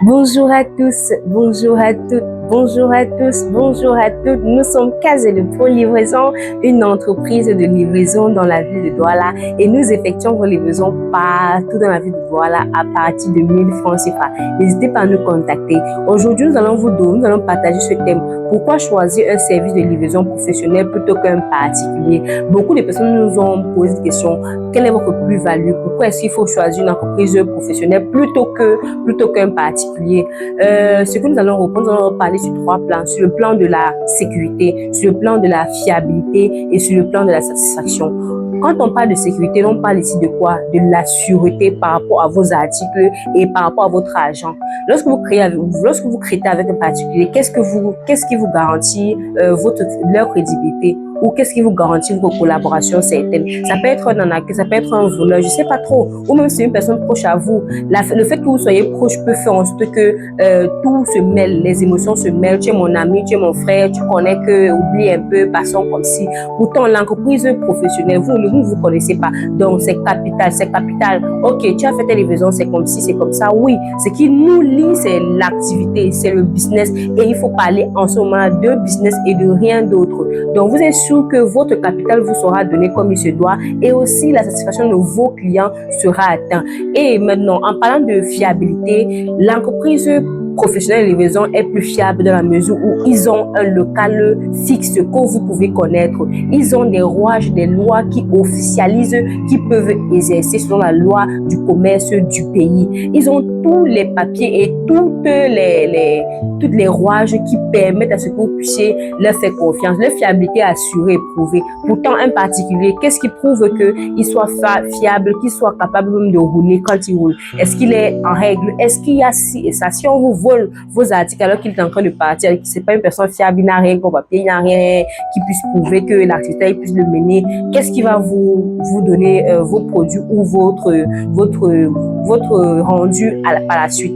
Bonjour à tous, bonjour à toutes, bonjour à tous, bonjour à toutes. Nous sommes Casé de Pro Livraison, une entreprise de livraison dans la ville de Douala et nous effectuons vos livraisons partout dans la ville de Douala à partir de 1000 francs CFA. N'hésitez pas à nous contacter. Aujourd'hui, nous allons partager ce thème. Pourquoi choisir un service de livraison professionnel plutôt qu'un particulier? Beaucoup de personnes nous ont posé cette question. Quelle est votre plus-value? Pourquoi est-ce qu'il faut choisir une entreprise professionnelle plutôt qu'un particulier? Ce que nous allons reprendre, nous allons parler sur 3 plans. Sur le plan de la sécurité, sur le plan de la fiabilité et sur le plan de la satisfaction. Quand on parle de sécurité, on parle ici de quoi? De la sûreté par rapport à vos articles et par rapport à votre argent. Lorsque vous créez avec un particulier, qu'est-ce qui vous garantit leur crédibilité? Ou qu'est-ce qui vous garantit vos collaborations certaines? Ça peut être un arnaqueur, ça peut être un voleur, je ne sais pas trop. Ou même si c'est une personne proche à vous. Le fait que vous soyez proche peut faire en sorte que tout se mêle, les émotions se mêlent. Tu es mon ami, tu es mon frère, tu connais que, oublie un peu, passons comme si. Pourtant, l'entreprise professionnelle, vous ne vous connaissez pas. Donc, c'est capital, c'est capital. Ok, tu as fait tes livraisons, c'est comme si, c'est comme ça. Oui, ce qui nous lie, c'est l'activité, c'est le business. Et il faut parler en ce moment de business et de rien d'autre. Donc, vous êtes sûr que votre capital vous sera donné comme il se doit et aussi la satisfaction de vos clients sera atteinte. Et maintenant, en parlant de fiabilité, l'entreprise professionnelle de livraison est plus fiable dans la mesure où ils ont un local fixe que vous pouvez connaître. Ils ont des rouages, des lois qui officialisent, qui peuvent exercer selon la loi du commerce du pays. Ils ont tous les papiers et toutes les rouages qui permettent à ce que vous puissiez leur faire confiance. Leur fiabilité est assurée et prouvée. Pourtant, un particulier, qu'est-ce qui prouve qu'il soit fiable, qu'il soit capable même de rouler quand il roule? Est-ce qu'il est en règle? Est-ce qu'il y a ci et ça? Si on vous vole vos articles alors qu'il est en train de partir, c'est pas une personne fiable, il n'a rien comme papier, il n'a rien qui puisse prouver que l'activité puisse le mener, qu'est-ce qui va vous donner vos produits ou votre rendu par la suite?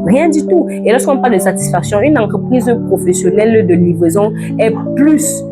Rien du tout. Et lorsqu'on parle de satisfaction, une entreprise professionnelle de livraison est plus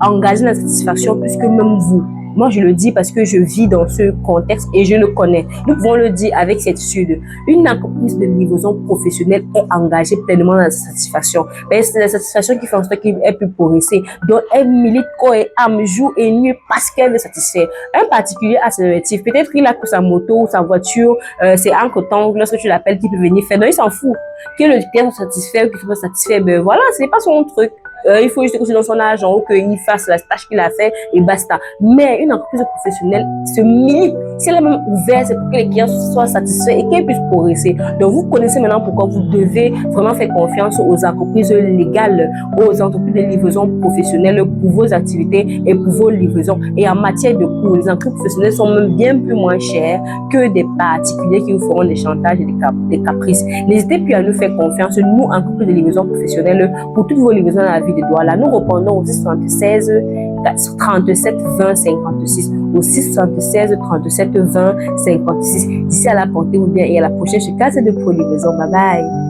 engagée dans la satisfaction plus que même vous. Moi, je le dis parce que je vis dans ce contexte et je le connais. Nous pouvons le dire avec certitude. Une entreprise de livraison professionnelle est engagée pleinement dans la satisfaction. C'est la satisfaction qui fait en sorte qu'elle peut progresser. Donc, elle milite corps et âme, jour et nuit parce qu'elle veut satisfaire. Un particulier a ses objectifs. Peut-être qu'il a que sa moto ou sa voiture, c'est entre-temps, lorsque tu l'appelles, qu'il peut venir faire. Donc, il s'en fout. Que le client soit satisfait ou qu'il soit satisfait, ben voilà, c'est pas son truc. Il faut juste que c'est dans son argent ou qu'il fasse la tâche qu'il a fait et basta. Mais une entreprise professionnelle se milite. Si elle est même ouverte, c'est pour que les clients soient satisfaits et qu'elles puissent progresser. Donc, vous connaissez maintenant pourquoi vous devez vraiment faire confiance aux entreprises légales, aux entreprises de livraison professionnelles pour vos activités et pour vos livraisons. Et en matière de coûts, les entreprises professionnelles sont même bien plus moins chères que des particuliers qui vous feront des chantages et des caprices. N'hésitez plus à nous faire confiance, nous, entreprises de livraison professionnelle, pour toutes vos livraisons dans la ville de Douala. Nous répondons au 676 37 20 56, au 676 37 20 56. D'ici à la portez-vous bien et à la prochaine chez Casé de Pro Livraison. Bye bye.